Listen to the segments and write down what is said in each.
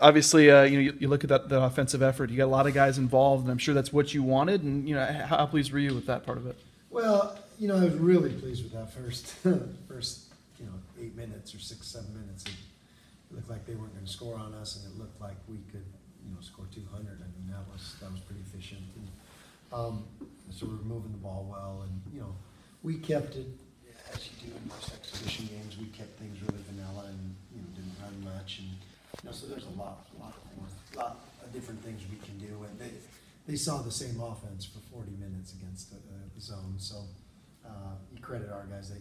Obviously, you look at that offensive effort. You got a lot of guys involved, and I'm sure that's what you wanted. And how pleased were you with that part of it? Well, I was really pleased with that first 8 minutes or 6-7 minutes. It looked like they weren't going to score on us, and it looked like we could score 200. I mean, that was pretty efficient. And, so we were moving the ball well, and we kept it as you do in most exhibition games. We kept things really vanilla and didn't run much, and so there's a lot of different things we can do. And they saw the same offense for 40 minutes against the zone. So you credit our guys that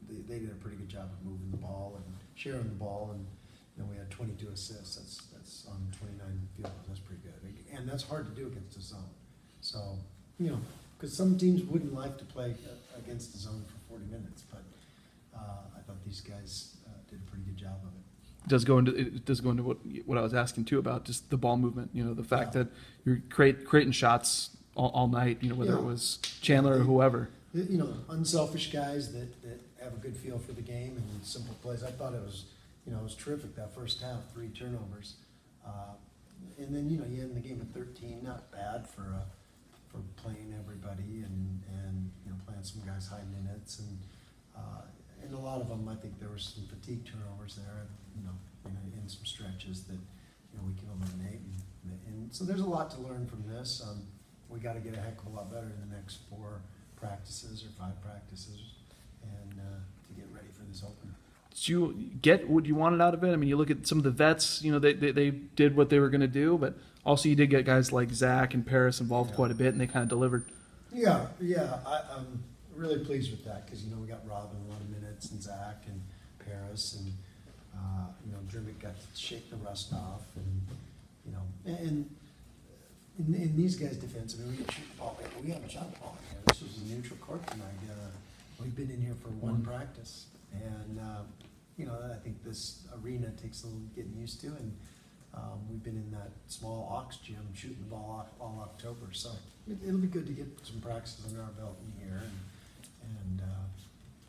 they did a pretty good job of moving the ball and sharing the ball, and we had 22 assists. That's on 29 field goals. That's pretty good, and that's hard to do against the zone. So because some teams wouldn't like to play against the zone for 40 minutes, but I thought these guys did a pretty good job of it. It does go into what I was asking too about just the ball movement. The fact that you're creating shots all night. Whether it was Chandler or whoever. Unselfish guys that have a good feel for the game and simple plays. I thought it was terrific that first half, 3 turnovers, and then you end the game at 13. Not bad for playing everybody and playing some guys high minutes and a lot of them. I think there were some fatigue turnovers there, in some stretches that we can eliminate, and so there's a lot to learn from this. We got to get a heck of a lot better in the next 4 practices or 5 practices, and to get ready for this opener. Did you get what you wanted out of it? I mean, you look at some of the vets. They did what they were going to do, but also you did get guys like Zach and Paris involved quite a bit, and they kind of delivered. Yeah. I'm really pleased with that because we got Robin a lot of minutes, and Zach and Paris, and Dermott got to shake the rust off, and in these guys' defense, I mean, we can shoot the ball. We haven't shot the ball yet. This was a neutral court tonight. We've been in here for one practice, and I think this arena takes a little getting used to, and we've been in that small Ox gym shooting the ball all October, so it'll be good to get some practices under our belt in here, and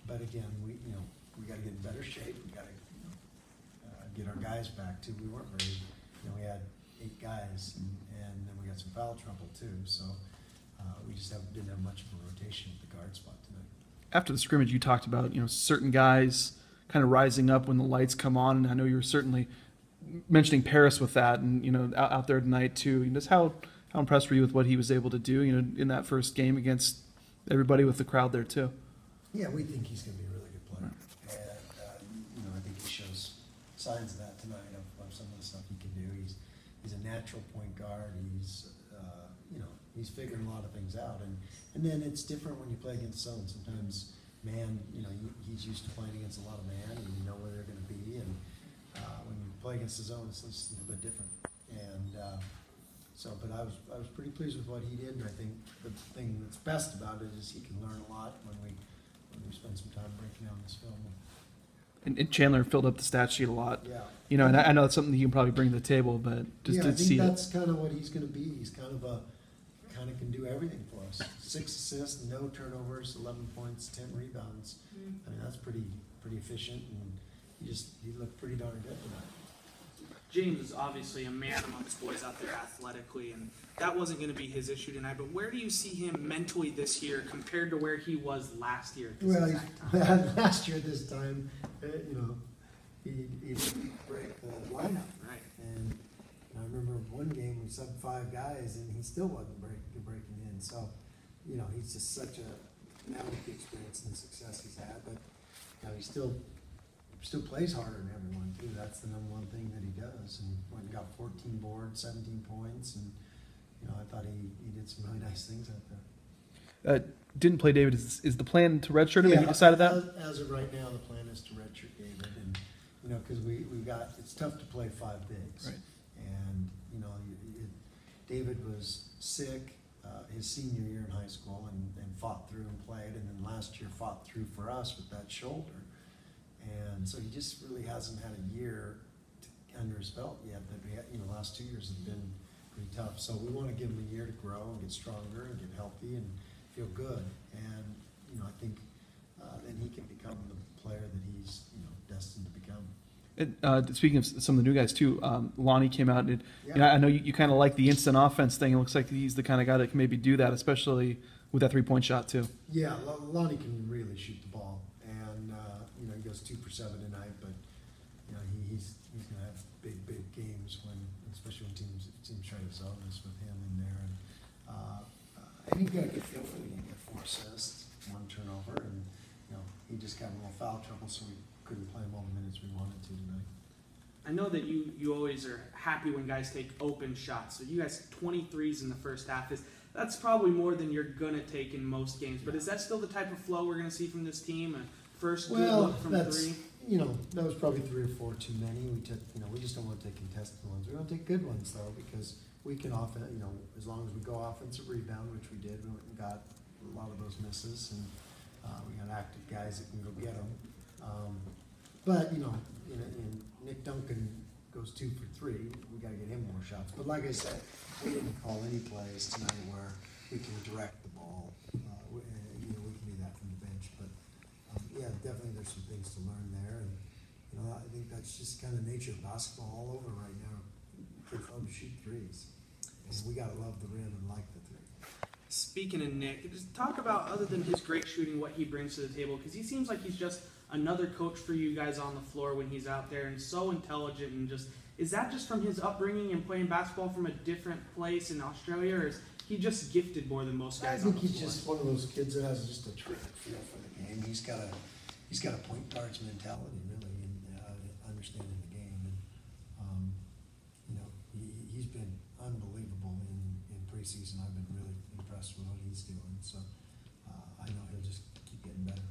but again, we got to get in better shape. We got to get our guys back too. We weren't very, we had 8 guys, and then we got some foul trouble too, so we just didn't have much of a rotation at the guard spot tonight. After the scrimmage, you talked about certain guys kind of rising up when the lights come on, and I know you were certainly mentioning Paris with that, and out there tonight too. Just how impressed were you with what he was able to do, in that first game against everybody with the crowd there too? Yeah, we think he's going to be a really good player, and I think he shows signs of that tonight of some of the stuff he can do. He's a natural point guard. He's figuring a lot of things out, and then it's different when you play against zone. Sometimes man, he's used to playing against a lot of man, and you know where they're going to be, and when you play against the zone, it's just a little bit different. And but I was pretty pleased with what he did, and I think the thing that's best about it is he can learn a lot when we spend some time breaking down this film. And Chandler filled up the stat sheet a lot. Yeah. And I know it's something you can probably bring to the table, but just to see that's kind of what he's going to be. He's kind of can do everything for us. 6 assists, no turnovers, 11 points, 10 rebounds. I mean, that's pretty efficient, and he looked pretty darn good tonight. James is obviously a man amongst boys out there athletically, and that wasn't going to be his issue tonight. But where do you see him mentally this year compared to where he was last year at this exact time? Last year at this time, he didn't break the lineup. Right. And I remember one game we subbed 5 guys, and he still wasn't breaking in. So, he's just such now with the experience and the success he's had, but he still plays harder than everyone too. That's the number one thing that he does. And went and got 14 boards, 17 points, and I thought he did some really nice things out there. Didn't play David. Is the plan to redshirt him? Have you decided that? As of right now, the plan is to redshirt David, and because we've got, it's tough to play 5 bigs, right. And David was sick his senior year in high school and fought through and played, and then last year fought through for us with that shoulder, and so he just really hasn't had a year under his belt yet. That the last 2 years have been pretty tough. So we want to give him a year to grow and get stronger and get healthy and feel good, and I think then he can become the player that he's destined to become. Speaking of some of the new guys too, Lonnie came out and I know you kind of like the instant offense thing. It looks like he's the kind of guy that can maybe do that, especially with that 3-point shot too. Yeah, Lonnie can really shoot the ball, and he goes 2 for 7 tonight. But he's going to have big games especially when teams try to zone us with him in there. And he's got a good feel for the game. He got 4 assists, 1 turnover, and he just got a little foul trouble, so we couldn't play him all the minutes we wanted to tonight. I know that you always are happy when guys take open shots. So you guys 23s in the first half. That's probably more than you're gonna take in most games. But is that still the type of flow we're gonna see from this team? A first good look from 3. That was probably 3 or 4 too many. We took, we just don't want to take contested ones. We want to take good ones though, because we can often, as long as we go offensive rebound, which we did, we went and got a lot of those misses, and we got active guys that can go get them. But Nick Duncan goes 2 for 3. We got to get him more shots. But like I said, we didn't call any plays tonight where we can direct the ball. We can do that from the bench. But definitely there's some things to learn there, and I think that's just kind of nature of basketball all over right now. Kids love to shoot threes, and we got to love the rim and like the three. Speaking of Nick, just talk about, other than his great shooting, what he brings to the table, because he seems like he's just another coach for you guys on the floor when he's out there, and so intelligent, and is that just from his upbringing and playing basketball from a different place in Australia, or is he just gifted more than most guys on the floor? I think he's just one of those kids that has just a terrific feel for the game. He's got a point guard's mentality, really, and understanding the game, and he's been unbelievable in preseason. I've been really impressed with what he's doing, so I know he'll just keep getting better.